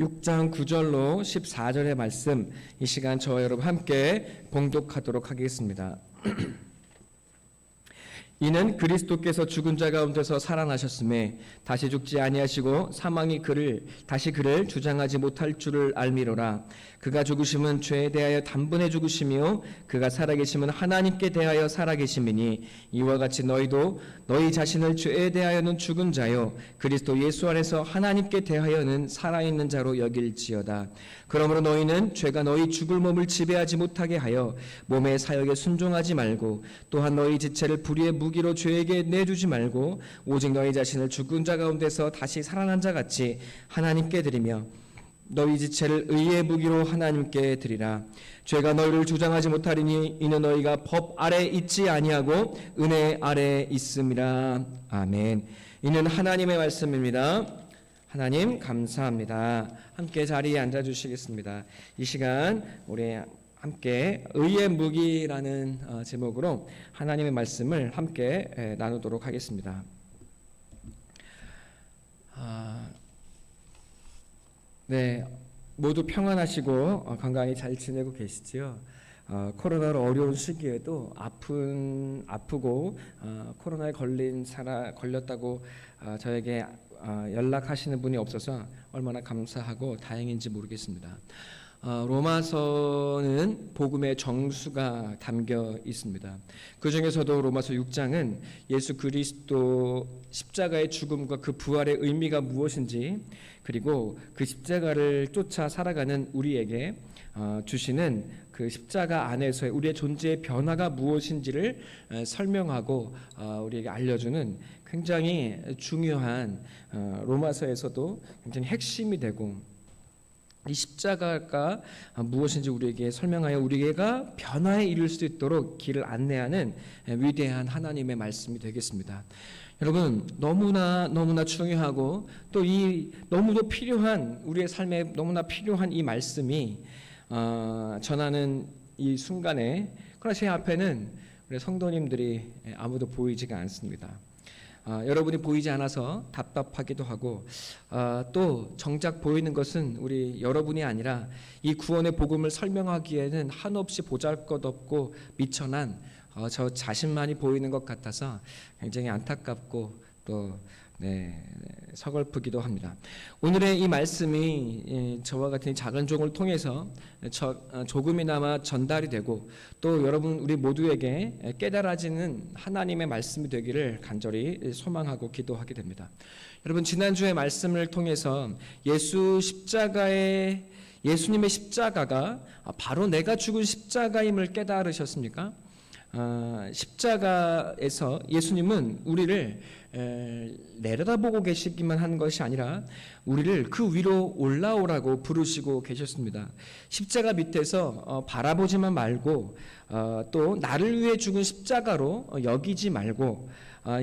6장 9절로 14절의 말씀, 이 시간 저와 여러분 함께 봉독하도록 하겠습니다. 이는 그리스도께서 죽은 자 가운데서 살아나셨음에 다시 죽지 아니하시고 사망이 다시 그를 주장하지 못할 줄을 알미로라. 그가 죽으심은 죄에 대하여 단번에 죽으시며 그가 살아계심은 하나님께 대하여 살아계심이니 이와 같이 너희도 너희 자신을 죄에 대하여는 죽은 자요 그리스도 예수 안에서 하나님께 대하여는 살아있는 자로 여길지어다. 그러므로 너희는 죄가 너희 죽을 몸을 지배하지 못하게 하여 몸의 사역에 순종하지 말고 또한 너희 지체를 불의의 무기로 죄에게 내주지 말고 오직 너희 자신을 죽은 자 가운데서 다시 살아난 자 같이 하나님께 드리며 너희 지체를 의의 무기로 하나님께 드리라. 죄가 너희를 주장하지 못하리니 이는 너희가 법 아래 있지 아니하고 은혜 아래 있음이라. 아멘. 이는 하나님의 말씀입니다. 하나님 감사합니다. 함께 자리에 앉아주시겠습니다. 이 시간 우리 함께 의의 무기라는 제목으로 하나님의 말씀을 함께 나누도록 하겠습니다. 네, 모두 평안하시고 건강히 잘 지내고 계시지요? 코로나로 어려운 시기에도 아프고 코로나에 걸렸다고 저에게 연락하시는 분이 없어서 얼마나 감사하고 다행인지 모르겠습니다. 로마서는 복음의 정수가 담겨 있습니다. 그 중에서도 로마서 6장은 예수 그리스도 십자가의 죽음과 그 부활의 의미가 무엇인지, 그리고 그 십자가를 쫓아 살아가는 우리에게 주시는 그 십자가 안에서의 우리의 존재의 변화가 무엇인지를 설명하고 우리에게 알려주는 굉장히 중요한, 로마서에서도 굉장히 핵심이 되고, 이 십자가가 무엇인지 우리에게 설명하여 우리가 변화에 이를 수 있도록 길을 안내하는 위대한 하나님의 말씀이 되겠습니다. 여러분, 너무나 중요하고 또 이 너무도 필요한, 우리의 삶에 너무나 필요한 이 말씀이 전하는 이 순간에, 그러나 제 앞에는 우리 성도님들이 아무도 보이지가 않습니다. 여러분이 보이지 않아서 답답하기도 하고, 또 정작 보이는 것은 우리 여러분이 아니라 이 구원의 복음을 설명하기에는 한없이 보잘것없고 미천한 저 자신만이 보이는 것 같아서 굉장히 안타깝고 또 서글프기도 합니다. 오늘의 이 말씀이 저와 같은 작은 종을 통해서 조금이나마 전달이 되고 또 여러분 우리 모두에게 깨달아지는 하나님의 말씀이 되기를 간절히 소망하고 기도하게 됩니다. 여러분, 지난주의 말씀을 통해서 예수님의 십자가가 바로 내가 죽은 십자가임을 깨달으셨습니까? 십자가에서 예수님은 우리를 내려다보고 계시기만 한 것이 아니라 우리를 그 위로 올라오라고 부르시고 계셨습니다. 십자가 밑에서 바라보지만 말고 또 나를 위해 죽은 십자가로 여기지 말고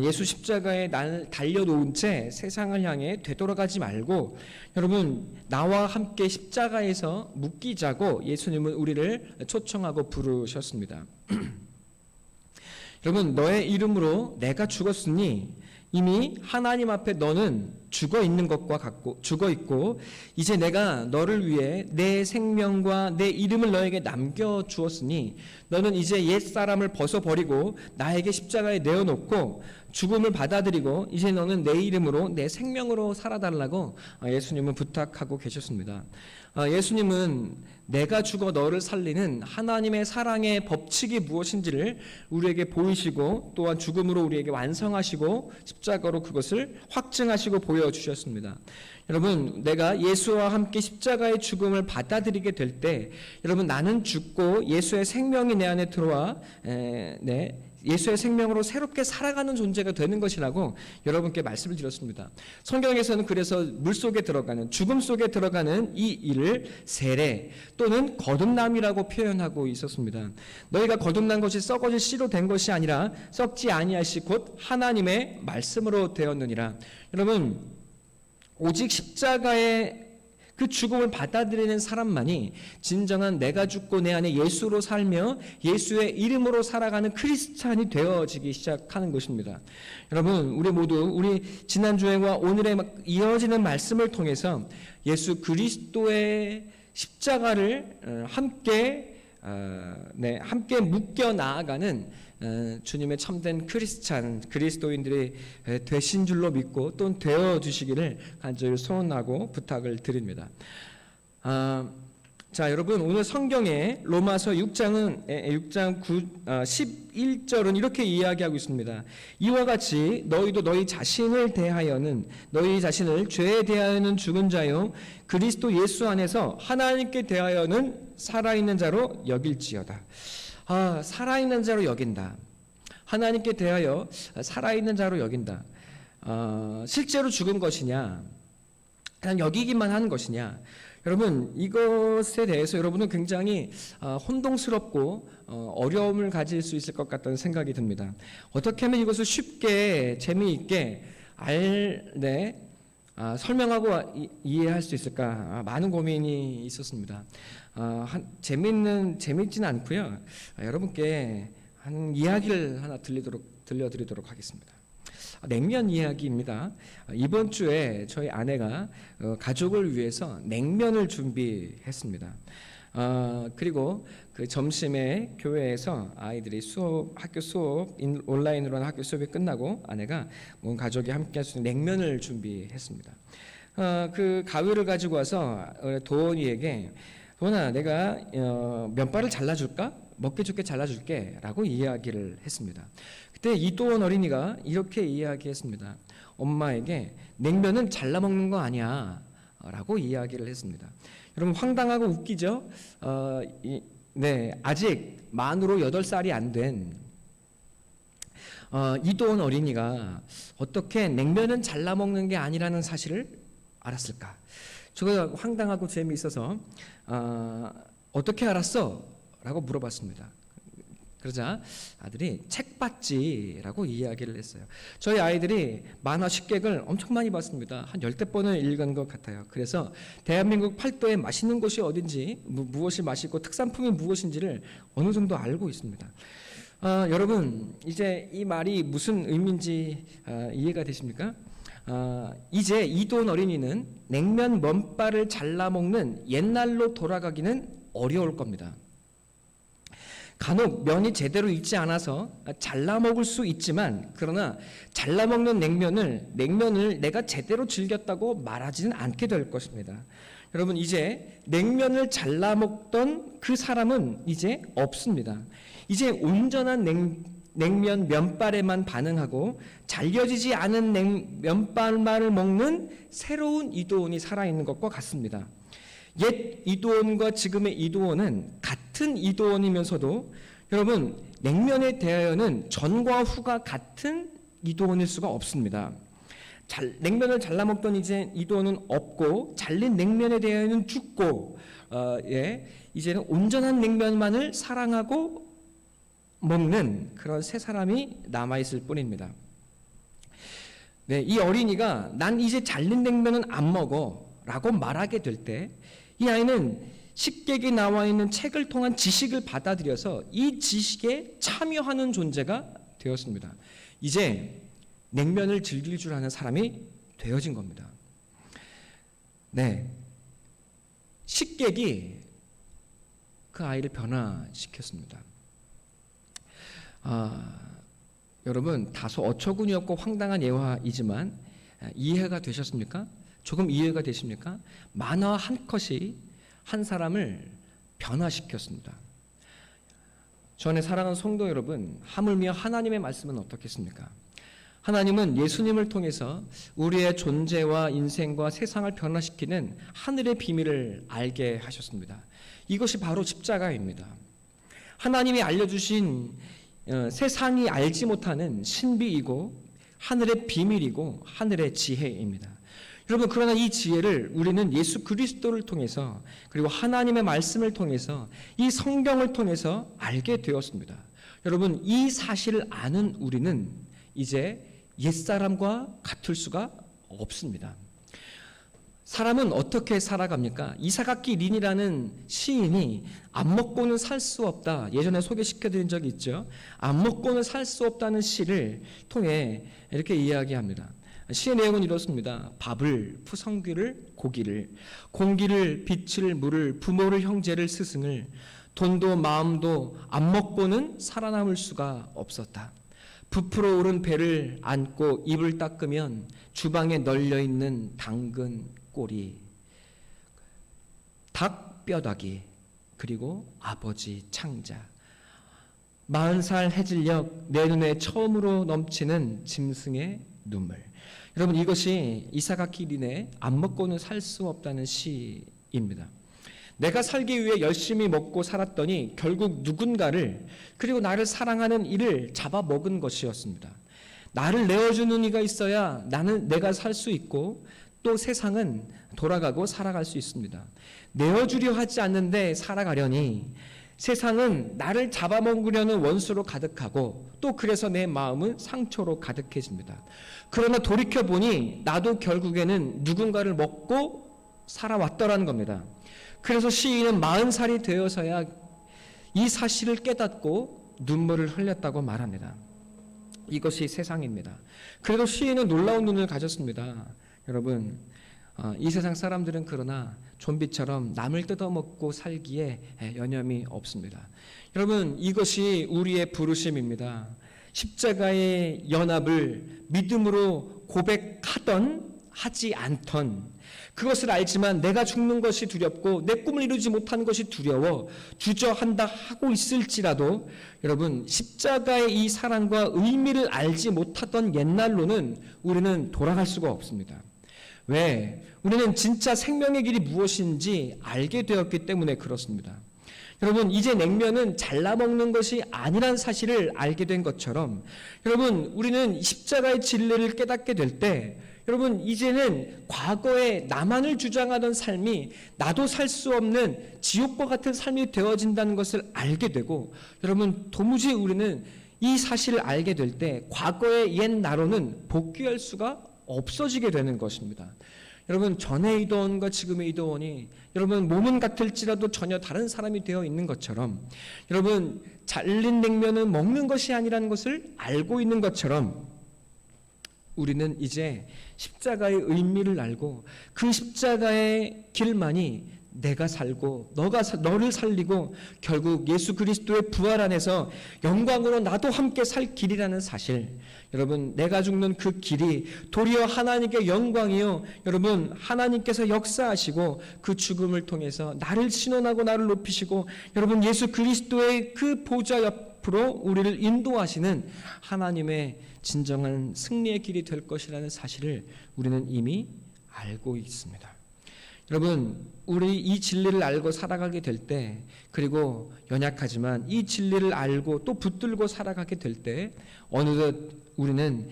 예수 십자가에 달려놓은 채 세상을 향해 되돌아가지 말고, 여러분, 나와 함께 십자가에서 묶이자고 예수님은 우리를 초청하고 부르셨습니다. 여러분, 너의 이름으로 내가 죽었으니 이미 하나님 앞에 너는 죽어 있고 이제 내가 너를 위해 내 생명과 내 이름을 너에게 남겨 주었으니 너는 이제 옛 사람을 벗어버리고 나에게 십자가에 내어놓고 죽음을 받아들이고 이제 너는 내 이름으로 내 생명으로 살아달라고 예수님은 부탁하고 계셨습니다. 예수님은 내가 죽어 너를 살리는 하나님의 사랑의 법칙이 무엇인지를 우리에게 보이시고 또한 죽음으로 우리에게 완성하시고 십자가로 그것을 확증하시고 보여주셨습니다. 여러분, 내가 예수와 함께 십자가의 죽음을 받아들이게 될 때 여러분, 나는 죽고 예수의 생명이 내 안에 들어와 예수의 생명으로 새롭게 살아가는 존재가 되는 것이라고 여러분께 말씀을 드렸습니다. 성경에서는 그래서 물속에 들어가는, 죽음 속에 들어가는 이 일을 세례 또는 거듭남이라고 표현하고 있었습니다. 너희가 거듭난 것이 썩어질 씨로 된 것이 아니라 썩지 아니하시 곧 하나님의 말씀으로 되었느니라. 여러분, 오직 십자가의 그 죽음을 받아들이는 사람만이 진정한 내가 죽고 내 안에 예수로 살며 예수의 이름으로 살아가는 크리스찬이 되어지기 시작하는 것입니다. 여러분, 우리 모두 우리 지난주에와 오늘에 이어지는 말씀을 통해서 예수 그리스도의 십자가를 함께 묶여 나아가는 주님의 참된 크리스찬 그리스도인들이 되신 줄로 믿고 또 되어 주시기를 간절히 소원하고 부탁을 드립니다. 자, 여러분, 오늘 성경에 로마서 6장 11절은 이렇게 이야기하고 있습니다. 이와 같이 너희도 너희 자신을 죄에 대하여는 죽은 자요 그리스도 예수 안에서 하나님께 대하여는 살아있는 자로 여길지어다. 살아있는 자로 여긴다. 하나님께 대하여 살아있는 자로 여긴다. 실제로 죽은 것이냐, 그냥 여기기만 하는 것이냐. 여러분, 이것에 대해서 여러분은 굉장히 혼동스럽고 어려움을 가질 수 있을 것 같다는 생각이 듭니다. 어떻게 하면 이것을 쉽게 재미있게 설명하고 이해할 수 있을까? 많은 고민이 있었습니다. 재밌지는 않고요. 여러분께 한 이야기를 하나 들려드리도록 하겠습니다. 냉면 이야기입니다. 이번 주에 저희 아내가 가족을 위해서 냉면을 준비했습니다. 그리고 그 점심에 교회에서 아이들이 학교 수업, 온라인으로 하는 학교 수업이 끝나고 아내가 온 가족이 함께 할 수 있는 냉면을 준비했습니다. 그 가위를 가지고 와서 도원이에게 도원아, 내가 면발을 잘라줄까? 먹기 좋게 잘라줄게 라고 이야기를 했습니다. 그때 이도원 어린이가 이렇게 이야기했습니다. 엄마에게 냉면은 잘라 먹는 거 아니야 라고 이야기를 했습니다. 여러분, 황당하고 웃기죠? 아직 만으로 8살이 안 된 이도원 어린이가 어떻게 냉면은 잘라 먹는 게 아니라는 사실을 알았을까? 저거 황당하고 재미있어서 어떻게 알았어? 라고 물어봤습니다. 그러자 아들이 책 봤지라고 이야기를 했어요. 저희 아이들이 만화 식객을 엄청 많이 봤습니다. 한 10대 번을 읽은 것 같아요. 그래서 대한민국 팔도에 맛있는 곳이 어딘지, 무엇이 맛있고 특산품이 무엇인지를 어느 정도 알고 있습니다. 여러분, 이제 이 말이 무슨 의미인지 이해가 되십니까? 이제 이도원 어린이는 냉면 면발을 잘라 먹는 옛날로 돌아가기는 어려울 겁니다. 간혹 면이 제대로 익지 않아서 잘라 먹을 수 있지만, 그러나 잘라 먹는 냉면을 내가 제대로 즐겼다고 말하지는 않게 될 것입니다. 여러분, 이제 냉면을 잘라 먹던 그 사람은 이제 없습니다. 이제 온전한 냉면 면발에만 반응하고 잘려지지 않은 면발만을 먹는 새로운 이도원이 살아있는 것과 같습니다. 옛 이도원과 지금의 이도원은 같은 이도원이면서도 여러분, 냉면에 대하여는 전과 후가 같은 이도원일 수가 없습니다. 냉면을 잘라 먹던 이제 이도원은 없고, 잘린 냉면에 대하여는 죽고, 이제는 온전한 냉면만을 사랑하고 먹는 그런 새 사람이 남아있을 뿐입니다. 이 어린이가 난 이제 잘린 냉면은 안 먹어 라고 말하게 될 때, 이 아이는 식객이 나와 있는 책을 통한 지식을 받아들여서 이 지식에 참여하는 존재가 되었습니다. 이제 냉면을 즐길 줄 아는 사람이 되어진 겁니다. 식객이 그 아이를 변화시켰습니다. 여러분, 다소 어처구니 없고 황당한 예화이지만 이해가 되셨습니까? 조금 이해가 되십니까? 만화 한 컷이 한 사람을 변화시켰습니다. 전에 사랑하는 성도 여러분, 하물며 하나님의 말씀은 어떻겠습니까? 하나님은 예수님을 통해서 우리의 존재와 인생과 세상을 변화시키는 하늘의 비밀을 알게 하셨습니다. 이것이 바로 십자가입니다. 하나님이 알려주신 세상이 알지 못하는 신비이고 하늘의 비밀이고 하늘의 지혜입니다. 여러분, 그러나 이 지혜를 우리는 예수 그리스도를 통해서, 그리고 하나님의 말씀을 통해서, 이 성경을 통해서 알게 되었습니다. 여러분, 이 사실을 아는 우리는 이제 옛사람과 같을 수가 없습니다. 사람은 어떻게 살아갑니까? 이사각기 린이라는 시인이 안 먹고는 살 수 없다. 예전에 소개시켜드린 적이 있죠. 안 먹고는 살 수 없다는 시를 통해 이렇게 이야기합니다. 시의 내용은 이렇습니다. 밥을, 푸성귀를, 고기를, 공기를, 빛을, 물을, 부모를, 형제를, 스승을, 돈도 마음도 안 먹고는 살아남을 수가 없었다. 부풀어 오른 배를 안고 입을 닦으면 주방에 널려있는 당근 꼬리, 닭 뼈다귀, 그리고 아버지 창자, 40살 해질녘 내 눈에 처음으로 넘치는 짐승의 눈물. 여러분, 이것이 이사가키 린의 안 먹고는 살 수 없다는 시입니다. 내가 살기 위해 열심히 먹고 살았더니 결국 누군가를, 그리고 나를 사랑하는 이를 잡아먹은 것이었습니다. 나를 내어주는 이가 있어야 내가 살 수 있고 또 세상은 돌아가고 살아갈 수 있습니다. 내어주려 하지 않는데 살아가려니 세상은 나를 잡아먹으려는 원수로 가득하고 또 그래서 내 마음은 상처로 가득해집니다. 그러나 돌이켜보니 나도 결국에는 누군가를 먹고 살아왔더라는 겁니다. 그래서 시인은 40살이 되어서야 이 사실을 깨닫고 눈물을 흘렸다고 말합니다. 이것이 세상입니다. 그래도 시인은 놀라운 눈을 가졌습니다. 여러분, 이 세상 사람들은 그러나 좀비처럼 남을 뜯어먹고 살기에 여념이 없습니다. 여러분, 이것이 우리의 부르심입니다. 십자가의 연합을 믿음으로 고백하던 하지 않던, 그것을 알지만 내가 죽는 것이 두렵고 내 꿈을 이루지 못하는 것이 두려워 주저한다 하고 있을지라도, 여러분, 십자가의 이 사랑과 의미를 알지 못하던 옛날로는 우리는 돌아갈 수가 없습니다. 왜? 우리는 진짜 생명의 길이 무엇인지 알게 되었기 때문에 그렇습니다. 여러분, 이제 냉면은 잘라 먹는 것이 아니란 사실을 알게 된 것처럼, 여러분, 우리는 십자가의 진리를 깨닫게 될 때, 여러분, 이제는 과거에 나만을 주장하던 삶이 나도 살 수 없는 지옥과 같은 삶이 되어진다는 것을 알게 되고, 여러분, 도무지 우리는 이 사실을 알게 될 때 과거의 옛 나로는 복귀할 수가 없어지게 되는 것입니다. 여러분, 전의 이도원과 지금의 이도원이 여러분 몸은 같을지라도 전혀 다른 사람이 되어 있는 것처럼, 여러분, 잘린 냉면은 먹는 것이 아니라는 것을 알고 있는 것처럼, 우리는 이제 십자가의 의미를 알고 그 십자가의 길만이 내가 살고 너를 살리고 결국 예수 그리스도의 부활 안에서 영광으로 나도 함께 살 길이라는 사실, 여러분, 내가 죽는 그 길이 도리어 하나님께 영광이요, 여러분, 하나님께서 역사하시고 그 죽음을 통해서 나를 신원하고 나를 높이시고, 여러분, 예수 그리스도의 그 보좌 옆으로 우리를 인도하시는 하나님의 진정한 승리의 길이 될 것이라는 사실을 우리는 이미 알고 있습니다. 여러분, 우리 이 진리를 알고 살아가게 될 때, 그리고 연약하지만 이 진리를 알고 또 붙들고 살아가게 될 때, 어느덧 우리는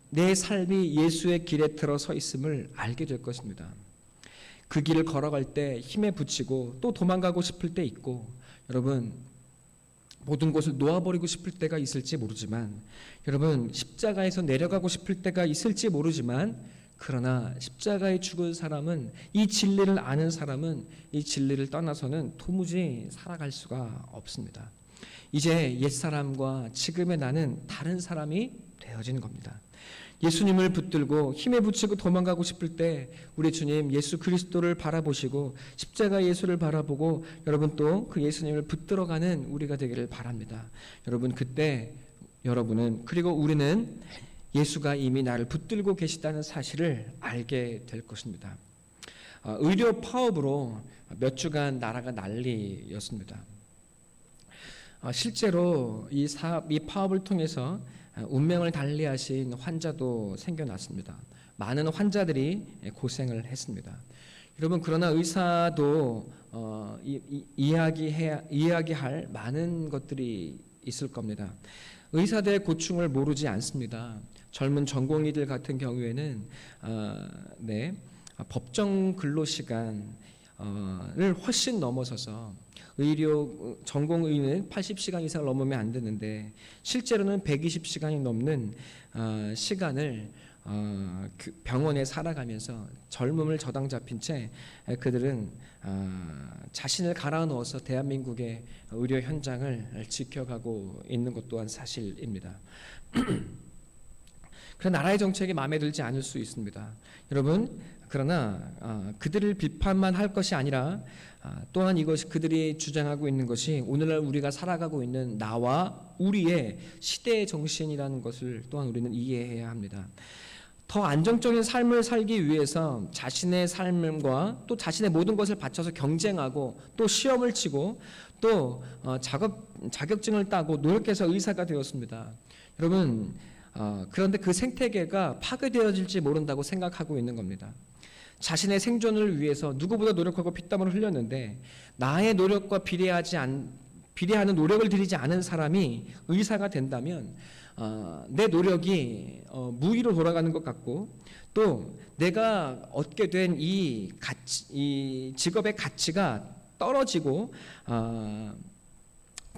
내 삶이 예수의 길에 들어서 있음을 알게 될 것입니다. 그 길을 걸어갈 때 힘에 부치고 또 도망가고 싶을 때 있고, 여러분, 모든 것을 놓아버리고 싶을 때가 있을지 모르지만, 여러분, 십자가에서 내려가고 싶을 때가 있을지 모르지만, 그러나 십자가에 죽은 사람은, 이 진리를 아는 사람은 이 진리를 떠나서는 도무지 살아갈 수가 없습니다. 이제 옛사람과 지금의 나는 다른 사람이 되어진 겁니다. 예수님을 붙들고 힘에 붙이고 도망가고 싶을 때 우리 주님 예수 그리스도를 바라보시고 십자가 예수를 바라보고 여러분 또 그 예수님을 붙들어가는 우리가 되기를 바랍니다. 여러분, 그때 여러분은, 그리고 우리는 예수가 이미 나를 붙들고 계시다는 사실을 알게 될 것입니다. 의료 파업으로 몇 주간 나라가 난리였습니다. 실제로 이 파업을 통해서 운명을 달리하신 환자도 생겨났습니다. 많은 환자들이 고생을 했습니다. 여러분, 그러나 의사도 이야기할 많은 것들이 있을 겁니다. 의사들의 고충을 모르지 않습니다. 젊은 전공의들 같은 경우에는 법정 근로 시간을 훨씬 넘어서서 의료 전공의는 80시간 이상 넘으면 안 되는데 실제로는 120시간이 넘는 시간을 그 병원에 살아가면서 젊음을 저당 잡힌 채 그들은 자신을 갈아 넣어서 대한민국의 의료 현장을 지켜가고 있는 것 또한 사실입니다. 그 나라의 정책이 마음에 들지 않을 수 있습니다. 여러분, 그러나 그들을 비판만 할 것이 아니라 또한 이것이 그들이 주장하고 있는 것이 오늘날 우리가 살아가고 있는 나와 우리의 시대의 정신이라는 것을 또한 우리는 이해해야 합니다. 더 안정적인 삶을 살기 위해서 자신의 삶과 또 자신의 모든 것을 바쳐서 경쟁하고 또 시험을 치고 또 자격증을 따고 노력해서 의사가 되었습니다. 여러분, 그런데 그 생태계가 파괴되어질지 모른다고 생각하고 있는 겁니다. 자신의 생존을 위해서 누구보다 노력하고 피땀을 흘렸는데 나의 노력과 비례하는 노력을 들이지 않은 사람이 의사가 된다면 내 노력이 무의로 돌아가는 것 같고 또 내가 얻게 된 이 직업의 가치가 떨어지고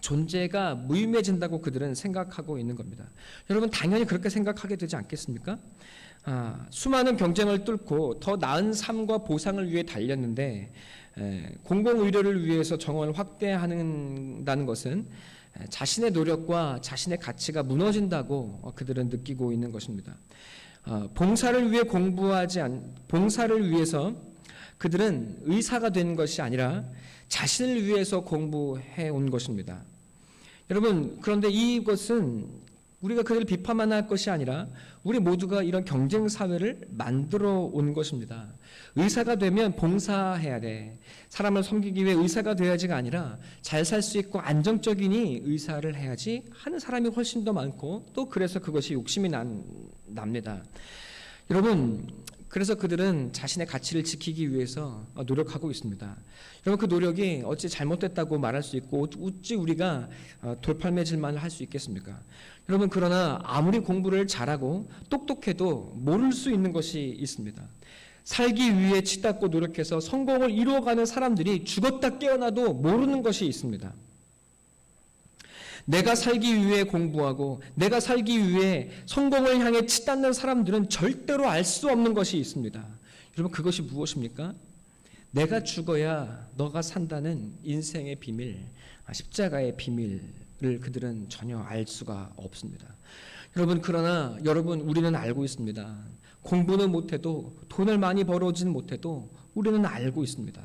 존재가 무의미해진다고 그들은 생각하고 있는 겁니다. 여러분, 당연히 그렇게 생각하게 되지 않겠습니까? 수많은 경쟁을 뚫고 더 나은 삶과 보상을 위해 달렸는데 공공의료를 위해서 정원을 확대한다는 것은 자신의 노력과 자신의 가치가 무너진다고 그들은 느끼고 있는 것입니다. 봉사를 위해서 그들은 의사가 된 것이 아니라 자신을 위해서 공부해 온 것입니다. 여러분, 그런데 이것은 우리가 그들을 비판만 할 것이 아니라 우리 모두가 이런 경쟁 사회를 만들어 온 것입니다. 의사가 되면 봉사해야 돼. 사람을 섬기기 위해 의사가 되어야지가 아니라 잘 살 수 있고 안정적이니 의사를 해야지 하는 사람이 훨씬 더 많고 또 그래서 그것이 욕심이 납니다. 여러분, 그래서 그들은 자신의 가치를 지키기 위해서 노력하고 있습니다. 여러분, 그 노력이 어찌 잘못됐다고 말할 수 있고 어찌 우리가 돌팔매질만 할 수 있겠습니까? 여러분, 그러나 아무리 공부를 잘하고 똑똑해도 모를 수 있는 것이 있습니다. 살기 위해 치닫고 노력해서 성공을 이루어가는 사람들이 죽었다 깨어나도 모르는 것이 있습니다. 내가 살기 위해 공부하고 내가 살기 위해 성공을 향해 치닫는 사람들은 절대로 알 수 없는 것이 있습니다. 여러분, 그것이 무엇입니까? 내가 죽어야 너가 산다는 인생의 비밀, 십자가의 비밀을 그들은 전혀 알 수가 없습니다. 여러분, 그러나 우리는 알고 있습니다. 공부는 못해도 돈을 많이 벌어오지는 못해도 우리는 알고 있습니다.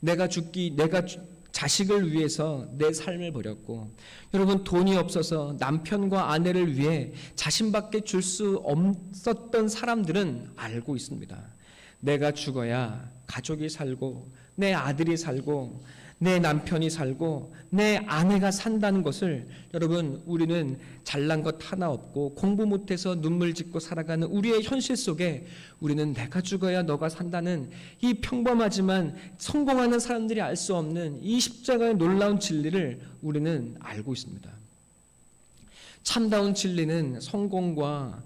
내가 자식을 위해서 내 삶을 버렸고, 여러분, 돈이 없어서 남편과 아내를 위해 자신밖에 줄 수 없었던 사람들은 알고 있습니다. 내가 죽어야 가족이 살고 내 아들이 살고 내 남편이 살고 내 아내가 산다는 것을 여러분, 우리는 잘난 것 하나 없고 공부 못해서 눈물 짓고 살아가는 우리의 현실 속에 우리는 내가 죽어야 너가 산다는 이 평범하지만 성공하는 사람들이 알 수 없는 이 십자가의 놀라운 진리를 우리는 알고 있습니다. 참다운 진리는 성공과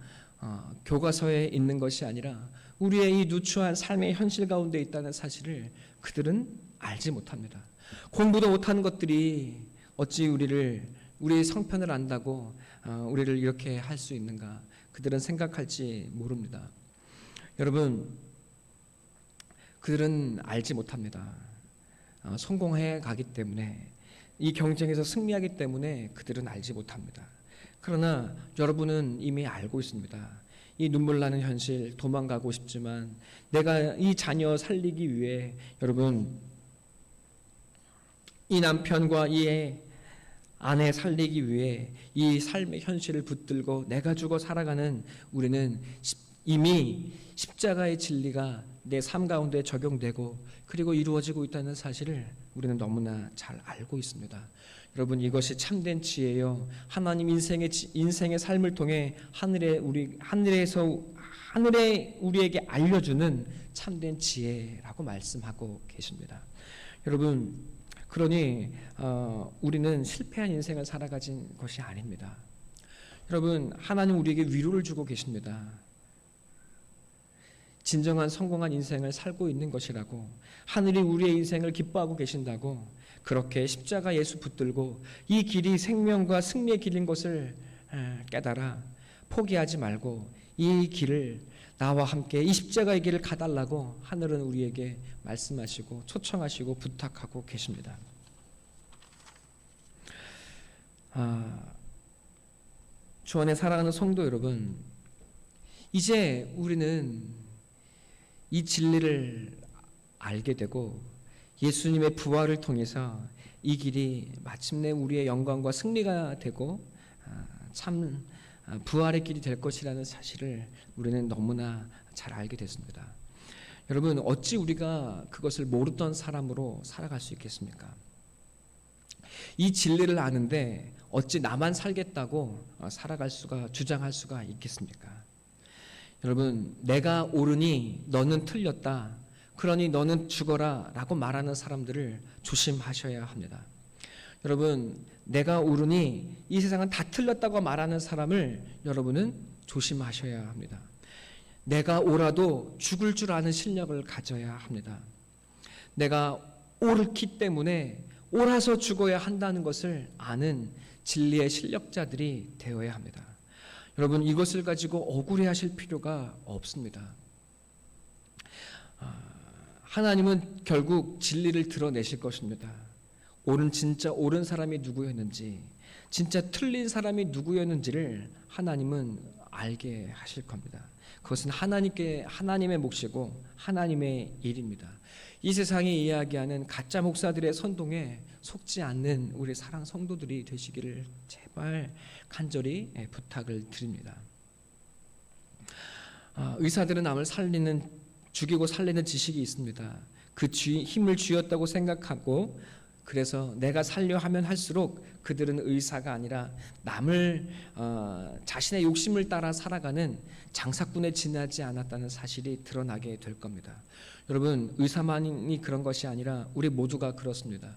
교과서에 있는 것이 아니라 우리의 이 누추한 삶의 현실 가운데 있다는 사실을 그들은 알지 못합니다. 공부도 못하는 것들이 어찌 우리의 성편을 안다고 우리를 이렇게 할 수 있는가? 그들은 생각할지 모릅니다. 여러분, 그들은 알지 못합니다. 성공해 가기 때문에, 이 경쟁에서 승리하기 때문에 그들은 알지 못합니다. 그러나 여러분은 이미 알고 있습니다. 이 눈물 나는 현실, 도망가고 싶지만 내가 이 자녀 살리기 위해, 여러분, 이 남편과 이 아내 살리기 위해 이 삶의 현실을 붙들고 내가 죽어 살아가는 우리는 이미 십자가의 진리가 내 삶 가운데 적용되고 그리고 이루어지고 있다는 사실을 우리는 너무나 잘 알고 있습니다. 여러분, 이것이 참된 지혜요, 하나님 인생의 삶을 통해 하늘에 우리에게 알려주는 참된 지혜라고 말씀하고 계십니다. 여러분, 그러니 우리는 실패한 인생을 살아가진 것이 아닙니다. 여러분, 하나님 우리에게 위로를 주고 계십니다. 진정한 성공한 인생을 살고 있는 것이라고, 하늘이 우리의 인생을 기뻐하고 계신다고, 그렇게 십자가 예수 붙들고 이 길이 생명과 승리의 길인 것을 깨달아 포기하지 말고 이 길을 나와 함께 이 십자가의 길을 가달라고 하늘은 우리에게 말씀하시고 초청하시고 부탁하고 계십니다. 주 안에 사랑하는 성도 여러분, 이제 우리는 이 진리를 알게 되고 예수님의 부활을 통해서 이 길이 마침내 우리의 영광과 승리가 되고 참 부활의 길이 될 것이라는 사실을 우리는 너무나 잘 알게 됐습니다. 여러분, 어찌 우리가 그것을 모르던 사람으로 살아갈 수 있겠습니까? 이 진리를 아는데 어찌 나만 살겠다고 주장할 수가 있겠습니까? 여러분, 내가 옳으니 너는 틀렸다, 그러니 너는 죽어라 라고 말하는 사람들을 조심하셔야 합니다. 여러분, 내가 옳으니 이 세상은 다 틀렸다고 말하는 사람을 여러분은 조심하셔야 합니다. 내가 옳아도 죽을 줄 아는 실력을 가져야 합니다. 내가 옳기 때문에 옳아서 죽어야 한다는 것을 아는 진리의 실력자들이 되어야 합니다. 여러분, 이것을 가지고 억울해하실 필요가 없습니다. 하나님은 결국 진리를 드러내실 것입니다. 진짜 옳은 사람이 누구였는지, 진짜 틀린 사람이 누구였는지를 하나님은 알게 하실 겁니다. 그것은 하나님의 몫이고 하나님의 일입니다. 이 세상이 이야기하는 가짜 목사들의 선동에 속지 않는 우리 사랑 성도들이 되시기를 제발 간절히 부탁을 드립니다. 의사들은 남을 죽이고 살리는 지식이 있습니다. 그 힘을 쥐었다고 생각하고, 그래서 내가 살려 하면 할수록 그들은 의사가 아니라 남을 자신의 욕심을 따라 살아가는 장사꾼에 지나지 않았다는 사실이 드러나게 될 겁니다. 여러분, 의사만이 그런 것이 아니라 우리 모두가 그렇습니다.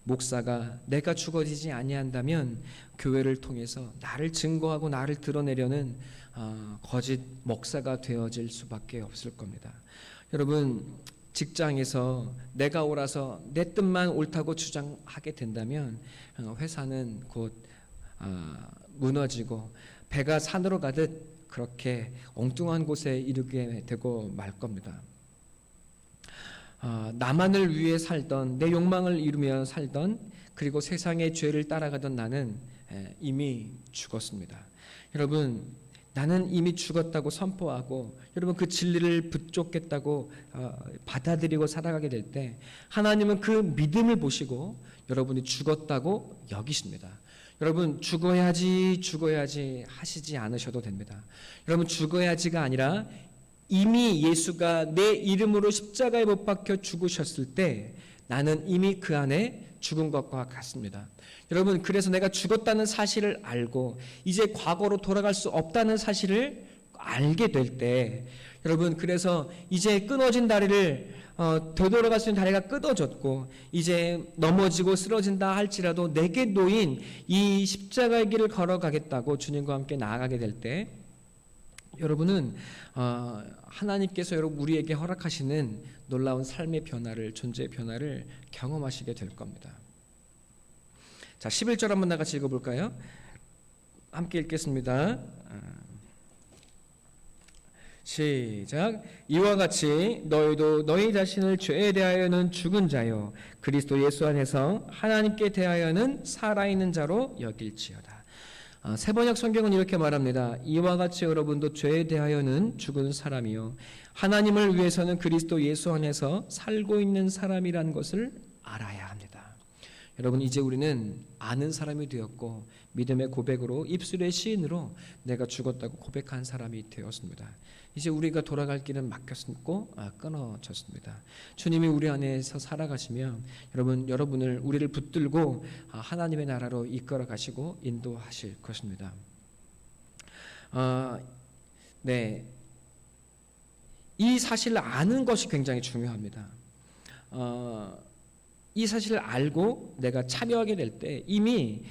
목사가 내가 죽어지지 아니한다면 교회를 통해서 나를 증거하고 나를 드러내려는 거짓 목사가 되어질 수밖에 없을 겁니다. 여러분, 직장에서 내가 옳아서 내 뜻만 옳다고 주장하게 된다면 회사는 곧 무너지고 배가 산으로 가듯 그렇게 엉뚱한 곳에 이르게 되고 말 겁니다. 나만을 위해 살던, 내 욕망을 이루며 살던, 그리고 세상의 죄를 따라가던 나는 이미 죽었습니다. 여러분, 나는 이미 죽었다고 선포하고 여러분 그 진리를 붙잡겠다고 받아들이고 살아가게 될 때 하나님은 그 믿음을 보시고 여러분이 죽었다고 여기십니다. 여러분, 죽어야지 하시지 않으셔도 됩니다. 여러분, 죽어야지가 아니라 이미 예수가 내 이름으로 십자가에 못 박혀 죽으셨을 때 나는 이미 그 안에 죽은 것과 같습니다. 여러분, 그래서 내가 죽었다는 사실을 알고 이제 과거로 돌아갈 수 없다는 사실을 알게 될 때, 여러분, 그래서 이제 끊어진 다리를 되돌아갈 수 있는 다리가 끊어졌고 이제 넘어지고 쓰러진다 할지라도 내게 놓인 이 십자가의 길을 걸어가겠다고 주님과 함께 나아가게 될 때, 여러분은 하나님께서 우리에게 허락하시는 놀라운 삶의 변화를, 존재의 변화를 경험하시게 될 겁니다. 자, 11절 한번 나같이 읽어볼까요? 함께 읽겠습니다. 시작. 이와 같이 너희도 너희 자신을 죄에 대하여는 죽은 자요 그리스도 예수 안에서 하나님께 대하여는 살아있는 자로 여길지어다. 세번역 성경은 이렇게 말합니다. 이와 같이 여러분도 죄에 대하여는 죽은 사람이요 하나님을 위해서는 그리스도 예수 안에서 살고 있는 사람이라는 것을 알아야 합니다. 여러분, 이제 우리는 아는 사람이 되었고 믿음의 고백으로 입술의 시인으로 내가 죽었다고 고백한 사람이 되었습니다. 이제 우리가 돌아갈 길은 막혔고 끊어졌습니다. 주님이 우리 안에서 살아가시며 여러분을 우리를 붙들고 하나님의 나라로 이끌어 가시고 인도하실 것입니다. 네, 이 사실을 아는 것이 굉장히 중요합니다. 이 사실을 알고 내가 참여하게 될 때 이미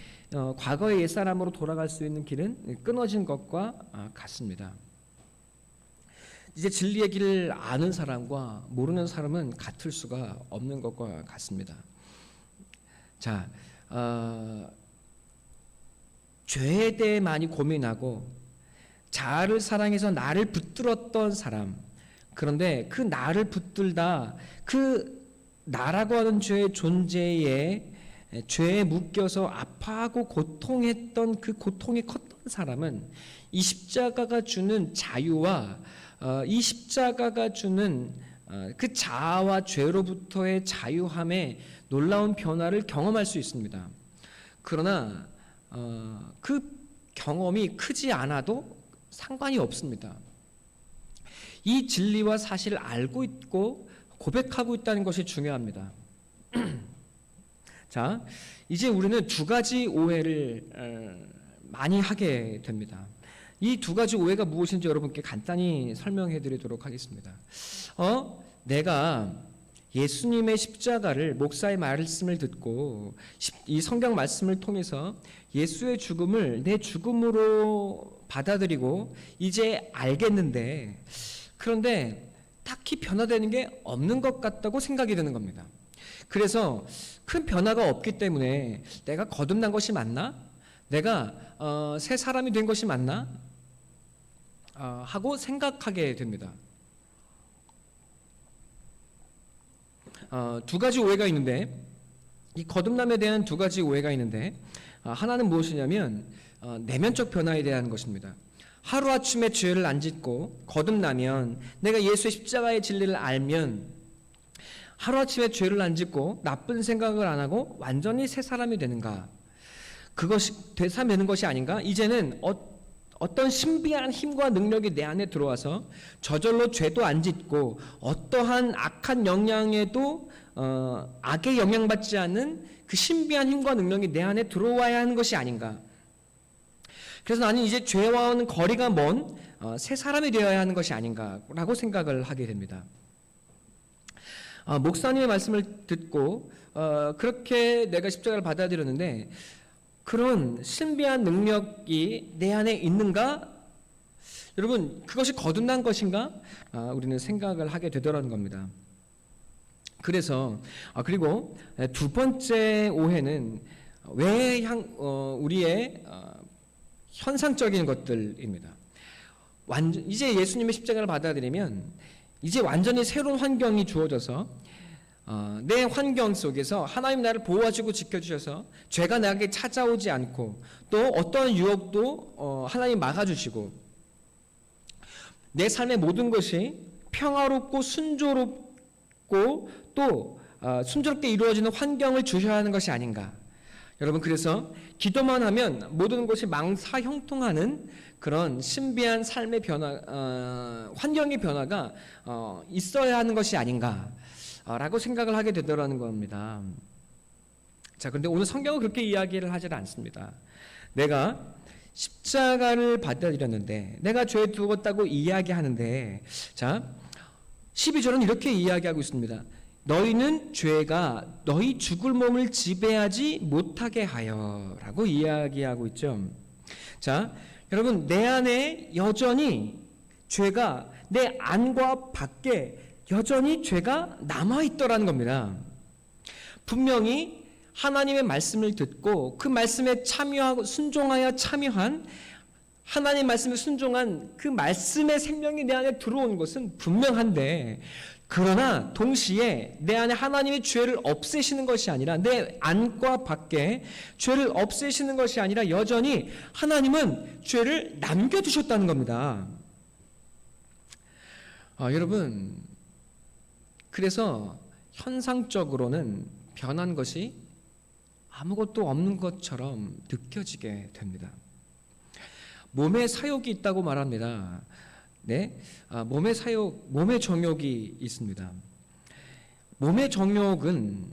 과거의 옛사람으로 돌아갈 수 있는 길은 끊어진 것과 같습니다. 이제 진리의 길을 아는 사람과 모르는 사람은 같을 수가 없는 것과 같습니다. 자, 죄에 대해 많이 고민하고 자아를 사랑해서 나를 붙들었던 사람. 그런데 그 나를 붙들다 그 나라고 하는 죄의 존재에 죄에 묶여서 아파하고 고통했던 그 고통이 컸던 사람은 이 십자가가 주는 자유와 이 십자가가 주는 그 자아와 죄로부터의 자유함에 놀라운 변화를 경험할 수 있습니다. 그러나 그 경험이 크지 않아도 상관이 없습니다. 이 진리와 사실을 알고 있고 고백하고 있다는 것이 중요합니다. 자, 이제 우리는 두 가지 오해를 많이 하게 됩니다. 이 두 가지 오해가 무엇인지 여러분께 간단히 설명해 드리도록 하겠습니다. 내가 예수님의 십자가를, 목사의 말씀을 듣고 이 성경 말씀을 통해서 예수의 죽음을 내 죽음으로 받아들이고 이제 알겠는데, 그런데 딱히 변화되는 게 없는 것 같다고 생각이 드는 겁니다. 그래서 큰 변화가 없기 때문에 내가 거듭난 것이 맞나? 내가 새 사람이 된 것이 맞나? 하고 생각하게 됩니다. 두 가지 오해가 있는데, 이 거듭남에 대한 두 가지 오해가 있는데, 하나는 무엇이냐면 내면적 변화에 대한 것입니다. 하루아침에 죄를 안 짓고 거듭나면, 내가 예수의 십자가의 진리를 알면 하루아침에 죄를 안 짓고 나쁜 생각을 안 하고 완전히 새 사람이 되는가? 그것이 되살아나는 것이 아닌가? 이제는 어떤 신비한 힘과 능력이 내 안에 들어와서 저절로 죄도 안 짓고 어떠한 악한 영향에도 악에 영향받지 않는 그 신비한 힘과 능력이 내 안에 들어와야 하는 것이 아닌가? 그래서 나는 이제 죄와는 거리가 먼 새 사람이 되어야 하는 것이 아닌가라고 생각을 하게 됩니다. 목사님의 말씀을 듣고 그렇게 내가 십자가를 받아들였는데, 그런 신비한 능력이 내 안에 있는가? 여러분, 그것이 거듭난 것인가? 우리는 생각을 하게 되더라는 겁니다. 그래서 그리고 두 번째 오해는 우리의 현상적인 것들입니다. 이제 예수님의 십자가를 받아들이면 이제 완전히 새로운 환경이 주어져서 내 환경 속에서 하나님 나를 보호하시고 지켜주셔서 죄가 나에게 찾아오지 않고, 또 어떠한 유혹도 하나님 막아주시고, 내 삶의 모든 것이 평화롭고 순조롭고 또 순조롭게 이루어지는 환경을 주셔야 하는 것이 아닌가. 여러분, 그래서 기도만 하면 모든 것이 망사형통하는 그런 신비한 삶의 변화, 환경의 변화가 있어야 하는 것이 아닌가 라고 생각을 하게 되더라는 겁니다. 자, 그런데 오늘 성경은 그렇게 이야기를 하지 않습니다. 내가 십자가를 받아들였는데, 내가 죄 두었다고 이야기하는데, 자, 12절은 이렇게 이야기하고 있습니다. 너희는 죄가 너희 죽을 몸을 지배하지 못하게 하여 라고 이야기하고 있죠. 자, 여러분, 내 안에 여전히 죄가, 내 안과 밖에 여전히 죄가 남아있더라는 겁니다. 분명히 하나님의 말씀을 듣고 그 말씀에 참여하고 순종하여 참여한, 하나님의 말씀에 순종한 그 말씀의 생명이 내 안에 들어온 것은 분명한데, 그러나 동시에 내 안에 하나님의 죄를 없애시는 것이 아니라, 내 안과 밖에 죄를 없애시는 것이 아니라 여전히 하나님은 죄를 남겨두셨다는 겁니다. 여러분, 그래서 현상적으로는 변한 것이 아무것도 없는 것처럼 느껴지게 됩니다. 몸에 사욕이 있다고 말합니다. 네, 몸의 사욕, 몸의 정욕이 있습니다. 몸의 정욕은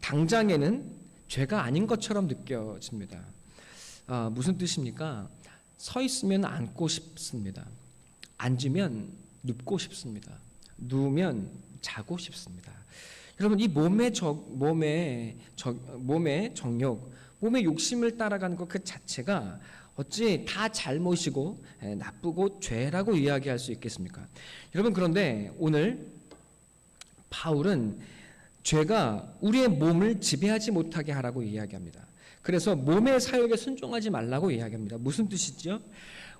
당장에는 죄가 아닌 것처럼 느껴집니다. 무슨 뜻입니까? 서 있으면 앉고 싶습니다. 앉으면 눕고 싶습니다. 누우면 자고 싶습니다. 여러분, 이 몸의 정욕, 몸의 욕심을 따라가는 것 그 자체가 어찌 다 잘못이고 나쁘고 죄라고 이야기할 수 있겠습니까? 여러분, 그런데 오늘 바울은 죄가 우리의 몸을 지배하지 못하게 하라고 이야기합니다. 그래서 몸의 사욕에 순종하지 말라고 이야기합니다. 무슨 뜻이죠?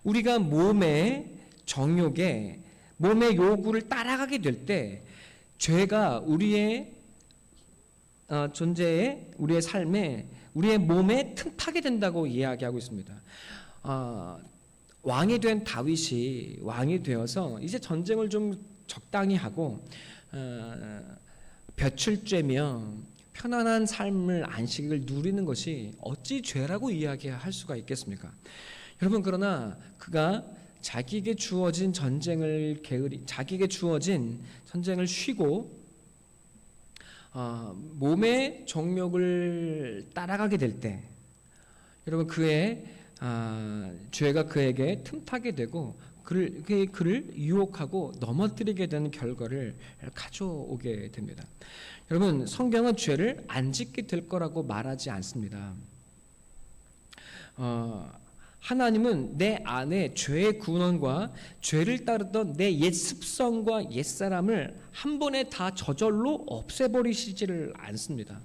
우리가 몸의 정욕에 몸의 요구를 따라가게 될 때 죄가 우리의 존재에, 우리의 삶에, 우리의 몸에 틈타게 된다고 이야기하고 있습니다. 왕이 된 다윗이 왕이 되어서 이제 전쟁을 좀 적당히 하고 볕을 쬐며 편안한 삶을, 안식을 누리는 것이 어찌 죄라고 이야기할 수가 있겠습니까? 여러분, 그러나 그가 자기에게 주어진 전쟁을 쉬고 몸의 정욕을 따라가게 될 때, 여러분, 그의 죄가 그에게 틈타게 되고 그를 유혹하고 넘어뜨리게 되는 결과를 가져오게 됩니다. 여러분, 성경은 죄를 안 짓게 될 거라고 말하지 않습니다. 하나님은 내 안에 죄의 근원과 죄를 따르던 내 옛 습성과 옛 사람을 한 번에 다 저절로 없애버리시지를 않습니다.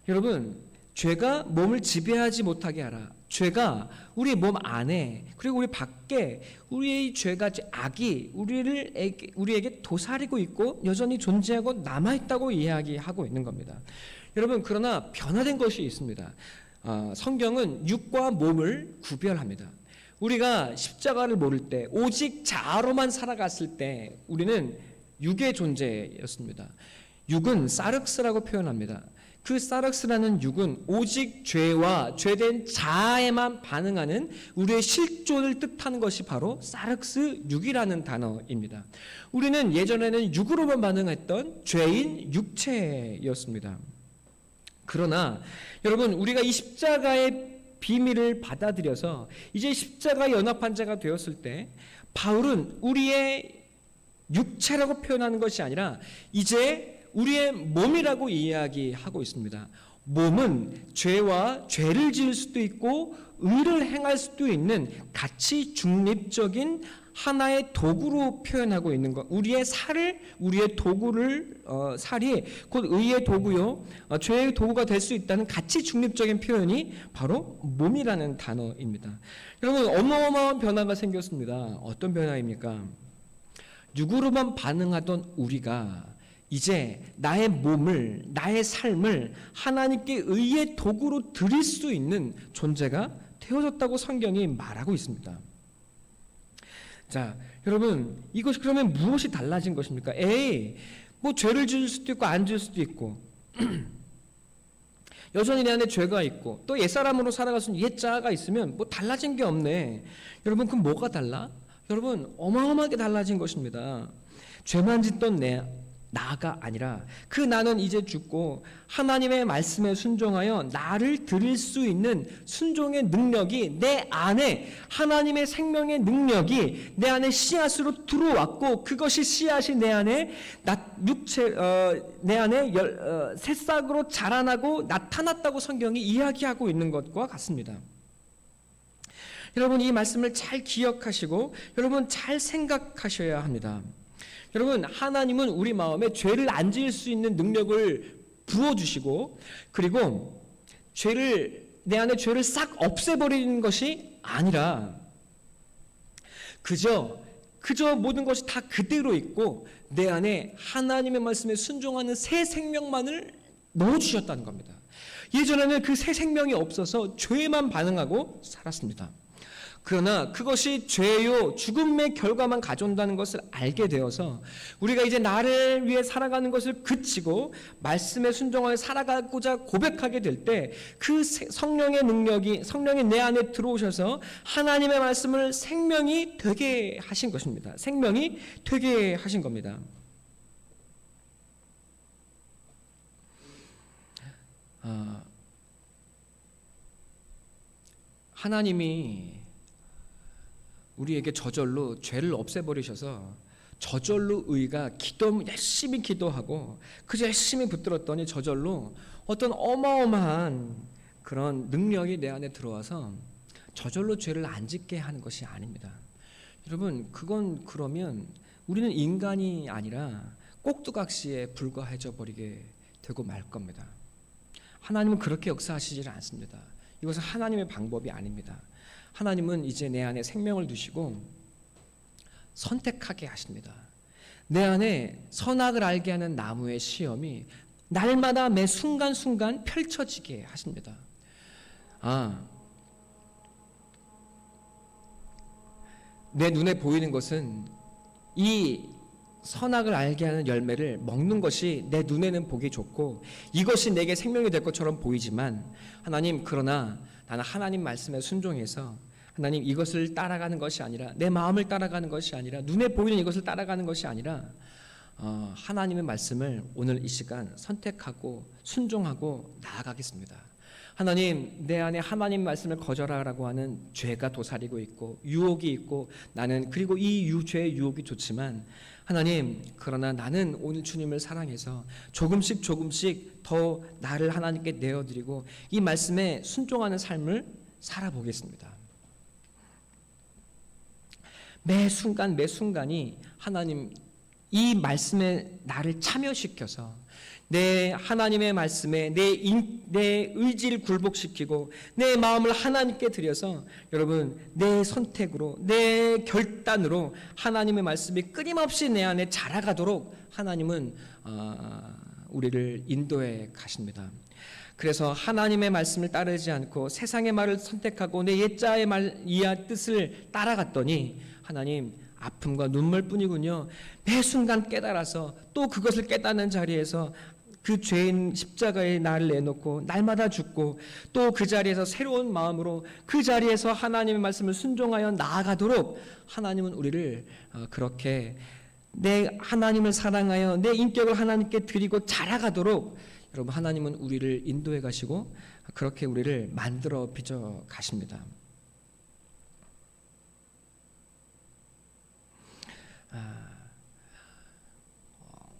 여러분, 죄가 몸을 지배하지 못하게 하라. 죄가 우리 몸 안에 그리고 우리 밖에, 우리의 죄가, 악이 우리에게 도사리고 있고 여전히 존재하고 남아있다고 이야기하고 있는 겁니다. 여러분, 그러나 변화된 것이 있습니다. 성경은 육과 몸을 구별합니다. 우리가 십자가를 모를 때, 오직 자아로만 살아갔을 때 우리는 육의 존재였습니다. 육은 사륵스라고 표현합니다. 그 사륵스라는 육은 오직 죄와 죄된 자아에만 반응하는 우리의 실존을 뜻하는 것이 바로 사륵스 육이라는 단어입니다. 우리는 예전에는 육으로만 반응했던 죄인 육체였습니다. 그러나 여러분, 우리가 이 십자가의 비밀을 받아들여서 이제 십자가 연합한 자가 되었을 때, 바울은 우리의 육체라고 표현하는 것이 아니라 이제 우리의 몸이라고 이야기하고 있습니다. 몸은 죄와 죄를 지을 수도 있고 의를 행할 수도 있는 가치 중립적인 하나의 도구로 표현하고 있는 것. 우리의 도구를, 살이 곧 의의 도구요, 죄의 도구가 될 수 있다는 가치 중립적인 표현이 바로 몸이라는 단어입니다. 여러분, 어마어마한 변화가 생겼습니다. 어떤 변화입니까? 육으로만 반응하던 우리가 이제 나의 몸을, 나의 삶을 하나님께 의의 도구로 드릴 수 있는 존재가 되어졌다고 성경이 말하고 있습니다. 자, 여러분, 이것이 그러면 무엇이 달라진 것입니까? 뭐 죄를 지을 수도 있고 안 지을 수도 있고 여전히 내 안에 죄가 있고 또 옛사람으로 살아가는 옛자아가 있으면 뭐 달라진 게 없네. 여러분, 그럼 뭐가 달라? 여러분, 어마어마하게 달라진 것입니다. 죄만 짓던 나가 아니라 그 나는 이제 죽고 하나님의 말씀에 순종하여 나를 드릴 수 있는 순종의 능력이 내 안에, 하나님의 생명의 능력이 내 안에 씨앗으로 들어왔고 그것이 씨앗이 내 안에 내 안에 새싹으로 자라나고 나타났다고 성경이 이야기하고 있는 것과 같습니다. 여러분, 이 말씀을 잘 기억하시고 여러분 잘 생각하셔야 합니다. 여러분, 하나님은 우리 마음에 죄를 안 지을 수 있는 능력을 부어주시고 그리고 내 안에 죄를 싹 없애버리는 것이 아니라 그저 모든 것이 다 그대로 있고 내 안에 하나님의 말씀에 순종하는 새 생명만을 넣어주셨다는 겁니다. 예전에는 그 새 생명이 없어서 죄에만 반응하고 살았습니다. 그러나 그것이 죄요, 죽음의 결과만 가져온다는 것을 알게 되어서 우리가 이제 나를 위해 살아가는 것을 그치고 말씀에 순종하여 살아가고자 고백하게 될 때 그 성령의 능력이, 성령이 내 안에 들어오셔서 하나님의 말씀을 생명이 되게 하신 것입니다. 생명이 되게 하신 겁니다. 하나님이 우리에게 저절로 죄를 없애버리셔서 저절로 의가 열심히 기도하고 그저 열심히 붙들었더니 저절로 어떤 어마어마한 그런 능력이 내 안에 들어와서 저절로 죄를 안 짓게 하는 것이 아닙니다. 여러분, 그러면 우리는 인간이 아니라 꼭두각시에 불과해져 버리게 되고 말 겁니다. 하나님은 그렇게 역사하시지 않습니다. 이것은 하나님의 방법이 아닙니다. 하나님은 이제 내 안에 생명을 두시고 선택하게 하십니다. 내 안에 선악을 알게 하는 나무의 시험이 날마다 매 순간순간 펼쳐지게 하십니다. 내 눈에 보이는 것은 이 선악을 알게 하는 열매를 먹는 것이 내 눈에는 보기 좋고 이것이 내게 생명이 될 것처럼 보이지만 하나님, 그러나 나는 하나님 말씀에 순종해서 하나님, 이것을 따라가는 것이 아니라, 내 마음을 따라가는 것이 아니라, 눈에 보이는 이것을 따라가는 것이 아니라 하나님의 말씀을 오늘 이 시간 선택하고 순종하고 나아가겠습니다. 하나님, 내 안에 하나님 말씀을 거절하라고 하는 죄가 도사리고 있고 유혹이 있고, 나는 그리고 이 죄의 유혹이 좋지만 하나님, 그러나 나는 오늘 주님을 사랑해서 조금씩 더 나를 하나님께 내어드리고 이 말씀에 순종하는 삶을 살아보겠습니다. 매 순간이 하나님 이 말씀에 나를 참여시켜서 내 하나님의 말씀에 내 의지를 굴복시키고 내 마음을 하나님께 드려서, 여러분, 내 선택으로 내 결단으로 하나님의 말씀이 끊임없이 내 안에 자라가도록 하나님은 우리를 인도해 가십니다. 그래서 하나님의 말씀을 따르지 않고 세상의 말을 선택하고 내 옛자의 뜻을 따라갔더니 하나님, 아픔과 눈물뿐이군요. 매 순간 깨달아서 또 그것을 깨닫는 자리에서 그 죄인 십자가에 나를 내놓고 날마다 죽고 또 그 자리에서 새로운 마음으로 그 자리에서 하나님의 말씀을 순종하여 나아가도록 하나님은 우리를 그렇게 내 하나님을 사랑하여 내 인격을 하나님께 드리고 자라가도록, 여러분, 하나님은 우리를 인도해 가시고 그렇게 우리를 만들어 빚어 가십니다.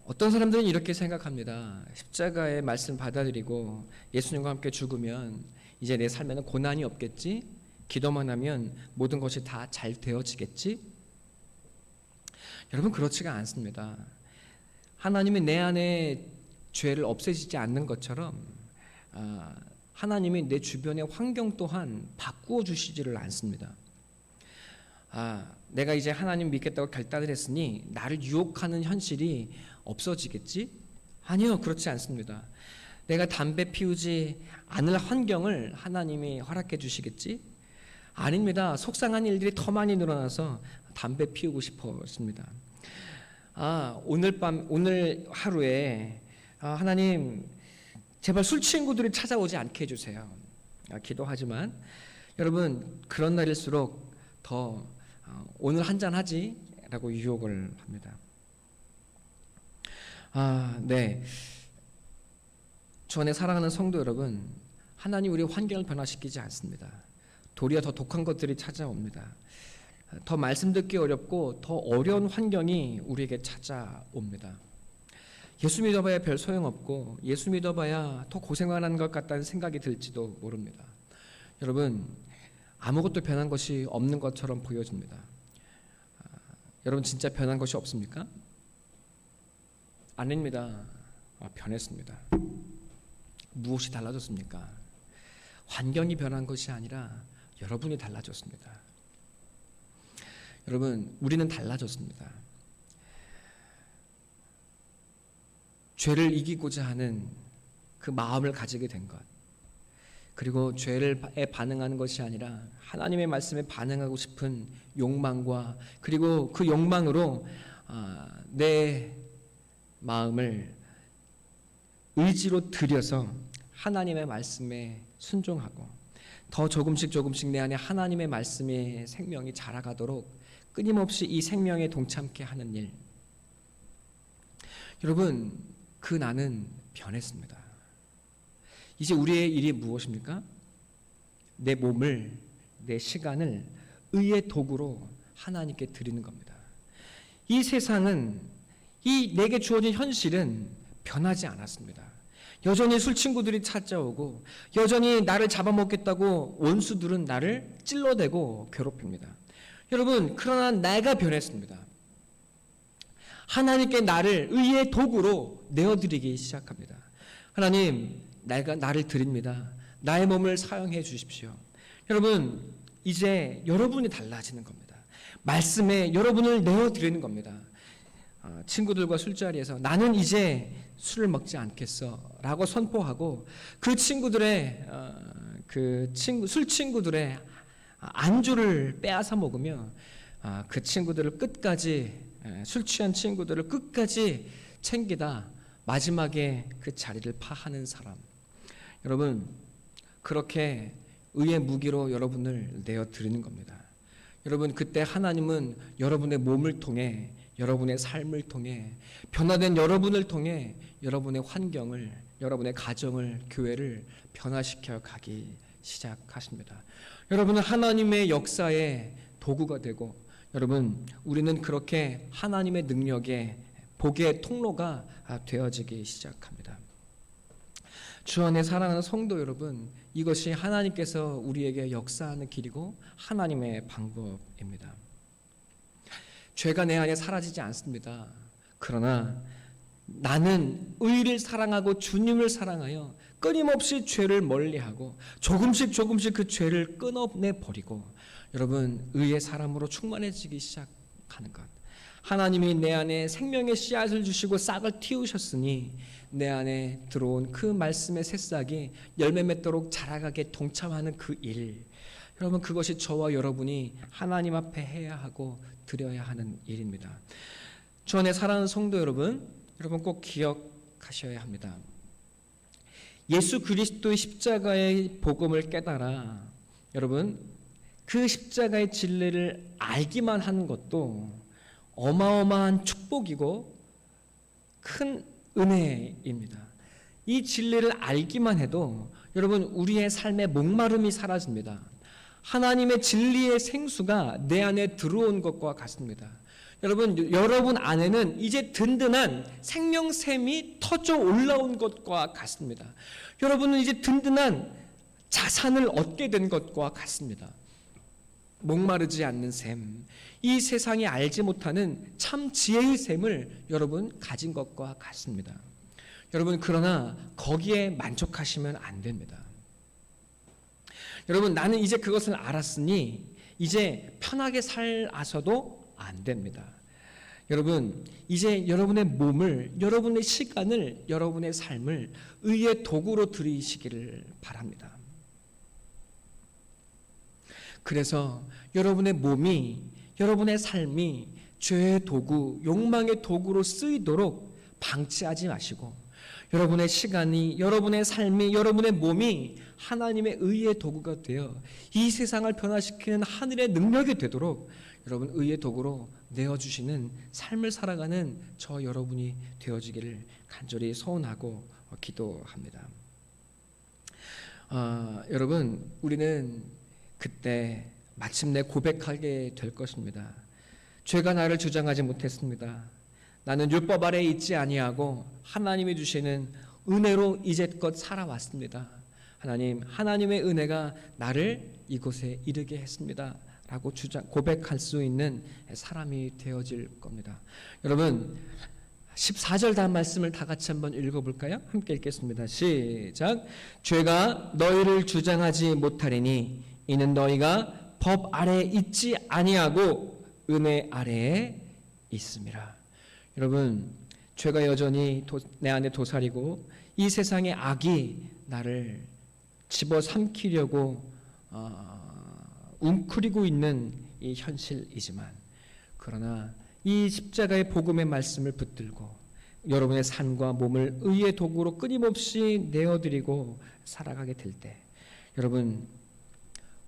어떤 사람들은 이렇게 생각합니다. 십자가의 말씀 받아들이고 예수님과 함께 죽으면 이제 내 삶에는 고난이 없겠지? 기도만 하면 모든 것이 다 잘 되어지겠지? 여러분, 그렇지가 않습니다. 하나님이 내 안에 죄를 없애지지 않는 것처럼 하나님이 내 주변의 환경 또한 바꾸어 주시지를 않습니다. 내가 이제 하나님 믿겠다고 결단을 했으니 나를 유혹하는 현실이 없어지겠지? 아니요, 그렇지 않습니다. 내가 담배 피우지 않을 환경을 하나님이 허락해 주시겠지? 아닙니다. 속상한 일들이 더 많이 늘어나서 담배 피우고 싶었습니다. 오늘 하루에 하나님, 제발 술 친구들이 찾아오지 않게 해주세요. 기도하지만 여러분, 그런 날일수록 더 오늘 한잔 하지? 라고 유혹을 합니다. 네. 주 안에 사랑하는 성도 여러분, 하나님 우리 환경을 변화시키지 않습니다. 도리어 더 독한 것들이 찾아옵니다. 더 말씀 듣기 어렵고 더 어려운 환경이 우리에게 찾아옵니다. 예수 믿어봐야 별 소용없고 예수 믿어봐야 더 고생하는 것 같다는 생각이 들지도 모릅니다. 여러분, 아무것도 변한 것이 없는 것처럼 보여집니다. 여러분, 진짜 변한 것이 없습니까? 아닙니다. 변했습니다. 무엇이 달라졌습니까? 환경이 변한 것이 아니라 여러분이 달라졌습니다. 여러분, 우리는 달라졌습니다. 죄를 이기고자 하는 그 마음을 가지게 된 것, 그리고 죄에 반응하는 것이 아니라 하나님의 말씀에 반응하고 싶은 욕망과, 그리고 그 욕망으로 내 마음을 의지로 들여서 하나님의 말씀에 순종하고 더 조금씩 내 안에 하나님의 말씀의 생명이 자라가도록 끊임없이 이 생명에 동참케 하는 일. 여러분, 그 나는 변했습니다. 이제 우리의 일이 무엇입니까? 내 몸을, 내 시간을 의의 도구로 하나님께 드리는 겁니다. 이 세상은, 이 내게 주어진 현실은 변하지 않았습니다. 여전히 술 친구들이 찾아오고 여전히 나를 잡아먹겠다고 원수들은 나를 찔러대고 괴롭힙니다. 여러분, 그러나 내가 변했습니다. 하나님께 나를 의의 도구로 내어드리기 시작합니다. 하나님, 나를 드립니다. 나의 몸을 사용해 주십시오. 여러분, 이제 여러분이 달라지는 겁니다. 말씀에 여러분을 내어드리는 겁니다. 친구들과 술자리에서 나는 이제 술을 먹지 않겠어 라고 선포하고 그 친구들의 술 친구들의 안주를 빼앗아 먹으며 그 친구들을 끝까지 술 취한 친구들을 끝까지 챙기다 마지막에 그 자리를 파하는 사람. 여러분, 그렇게 의의 무기로 여러분을 내어드리는 겁니다. 여러분, 그때 하나님은 여러분의 몸을 통해, 여러분의 삶을 통해, 변화된 여러분을 통해 여러분의 환경을, 여러분의 가정을, 교회를 변화시켜 가기 시작하십니다. 여러분은 하나님의 역사의 도구가 되고, 여러분, 우리는 그렇게 하나님의 능력의 복의 통로가 되어지기 시작합니다. 주 안에 사랑하는 성도 여러분, 이것이 하나님께서 우리에게 역사하는 길이고 하나님의 방법입니다. 죄가 내 안에 사라지지 않습니다. 그러나 나는 의를 사랑하고 주님을 사랑하여 끊임없이 죄를 멀리하고 조금씩 그 죄를 끊어내 버리고 여러분 의의 사람으로 충만해지기 시작하는 것. 하나님이 내 안에 생명의 씨앗을 주시고 싹을 틔우셨으니 내 안에 들어온 그 말씀의 새싹이 열매 맺도록 자라가게 동참하는 그 일. 여러분, 그것이 저와 여러분이 하나님 앞에 해야 하고 드려야 하는 일입니다. 주 안에 사랑하는 성도 여러분 꼭 기억하셔야 합니다. 예수 그리스도의 십자가의 복음을 깨달아 여러분 그 십자가의 진리를 알기만 하는 것도 어마어마한 축복이고 큰 은혜입니다. 이 진리를 알기만 해도 여러분 우리의 삶의 목마름이 사라집니다. 하나님의 진리의 생수가 내 안에 들어온 것과 같습니다. 여러분 안에는 이제 든든한 생명샘이 터져 올라온 것과 같습니다. 여러분은 이제 든든한 자산을 얻게 된 것과 같습니다. 목마르지 않는 샘, 이 세상이 알지 못하는 참 지혜의 샘을 여러분 가진 것과 같습니다. 여러분, 그러나 거기에 만족하시면 안 됩니다. 여러분, 나는 이제 그것을 알았으니 이제 편하게 살아서도 안 됩니다. 여러분, 이제 여러분의 몸을, 여러분의 시간을, 여러분의 삶을 의의 도구로 들이시기를 바랍니다. 그래서 여러분의 몸이, 여러분의 삶이 죄의 도구, 욕망의 도구로 쓰이도록 방치하지 마시고 여러분의 시간이, 여러분의 삶이, 여러분의 몸이 하나님의 의의 도구가 되어 이 세상을 변화시키는 하늘의 능력이 되도록 여러분 의의 도구로 내어주시는 삶을 살아가는 저 여러분이 되어지기를 간절히 소원하고 기도합니다. 여러분, 우리는 그때 마침내 고백하게 될 것입니다. 죄가 나를 주장하지 못했습니다. 나는 율법 아래에 있지 아니하고 하나님이 주시는 은혜로 이제껏 살아왔습니다. 하나님의 은혜가 나를 이곳에 이르게 했습니다. 라고 고백할 수 있는 사람이 되어질 겁니다. 여러분, 14절 다음 말씀을 다 같이 한번 읽어볼까요? 함께 읽겠습니다. 시작. 죄가 너희를 주장하지 못하리니 이는 너희가 법 아래에 있지 아니하고 은혜 아래에 있음이라. 여러분, 죄가 여전히 내 안에 도살이고 이 세상의 악이 나를 집어삼키려고 웅크리고 있는 이 현실이지만, 그러나 이 십자가의 복음의 말씀을 붙들고 여러분의 삶과 몸을 의의 도구로 끊임없이 내어드리고 살아가게 될 때 여러분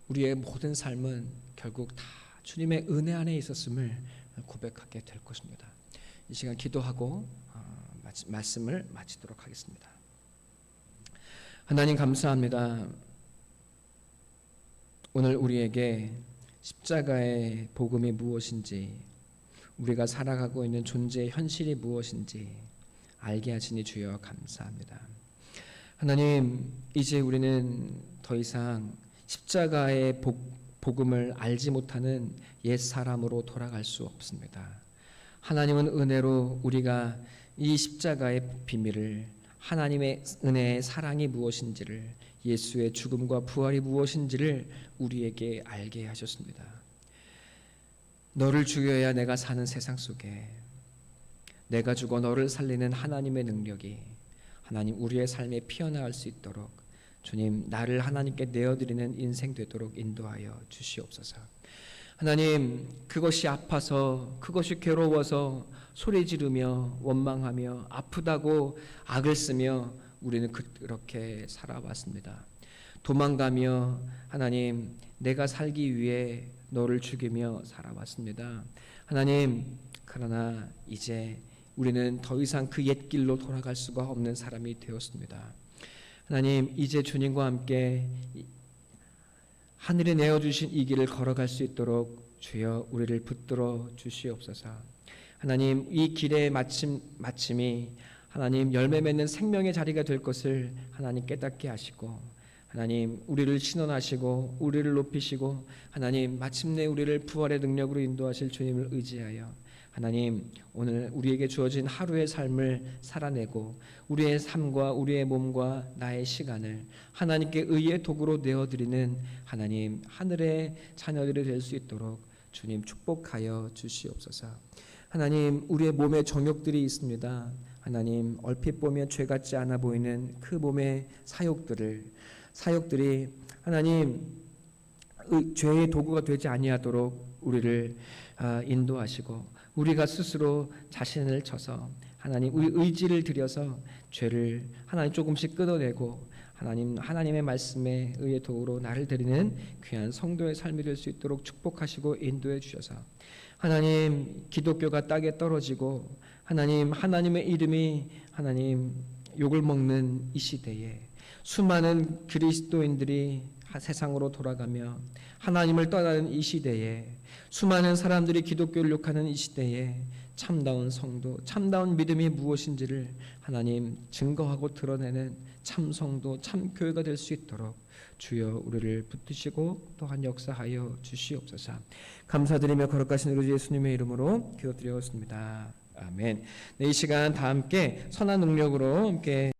우리의 모든 삶은 결국 다 주님의 은혜 안에 있었음을 고백하게 될 것입니다. 이 시간 기도하고 말씀을 마치도록 하겠습니다. 하나님 감사합니다. 오늘 우리에게 십자가의 복음이 무엇인지, 우리가 살아가고 있는 존재의 현실이 무엇인지 알게 하시니 주여 감사합니다. 하나님, 이제 우리는 더 이상 십자가의 복음을 알지 못하는 옛사람으로 돌아갈 수 없습니다. 하나님은 은혜로 우리가 이 십자가의 비밀을 하나님의 은혜의 사랑이 무엇인지를, 예수의 죽음과 부활이 무엇인지를 우리에게 알게 하셨습니다. 너를 죽여야 내가 사는 세상 속에 내가 죽어 너를 살리는 하나님의 능력이 하나님 우리의 삶에 피어나갈 수 있도록 주님 나를 하나님께 내어드리는 인생 되도록 인도하여 주시옵소서. 하나님 그것이 아파서 그것이 괴로워서 소리 지르며 원망하며 아프다고 악을 쓰며 우리는 그렇게 살아왔습니다. 도망가며 하나님 내가 살기 위해 너를 죽이며 살아왔습니다. 하나님 그러나 이제 우리는 더 이상 그 옛 길로 돌아갈 수가 없는 사람이 되었습니다. 하나님 이제 주님과 함께 하늘에 내어주신 이 길을 걸어갈 수 있도록 주여 우리를 붙들어 주시옵소서. 하나님 이 길의 마침이 하나님 열매 맺는 생명의 자리가 될 것을 하나님 깨닫게 하시고 하나님 우리를 신원하시고 우리를 높이시고 하나님 마침내 우리를 부활의 능력으로 인도하실 주님을 의지하여 하나님 오늘 우리에게 주어진 하루의 삶을 살아내고 우리의 삶과 우리의 몸과 나의 시간을 하나님께 의의 도구로 내어드리는 하나님 하늘의 자녀들이 될 수 있도록 주님 축복하여 주시옵소서. 하나님 우리의 몸에 정욕들이 있습니다. 하나님 얼핏 보면 죄 같지 않아 보이는 그 몸의 사욕들이 하나님 죄의 도구가 되지 아니하도록 우리를 인도하시고 우리가 스스로 자신을 쳐서 하나님 우리 의지를 들여서 죄를 하나님 조금씩 끊어내고 하나님의 말씀에 의의 도구로 나를 드리는 귀한 성도의 삶이 될 수 있도록 축복하시고 인도해 주셔서 하나님 기독교가 땅에 떨어지고 하나님의 이름이 하나님 욕을 먹는 이 시대에 수많은 그리스도인들이 세상으로 돌아가며 하나님을 떠나는 이 시대에 수많은 사람들이 기독교를 욕하는 이 시대에 참다운 성도, 참다운 믿음이 무엇인지를 하나님 증거하고 드러내는 참 성도, 참 교회가 될 수 있도록 주여 우리를 붙드시고 또한 역사하여 주시옵소서. 감사드리며 거룩하신 우리 예수님의 이름으로 기도드렸습니다. 아멘. 네, 이 시간 다 함께 선한 능력으로 함께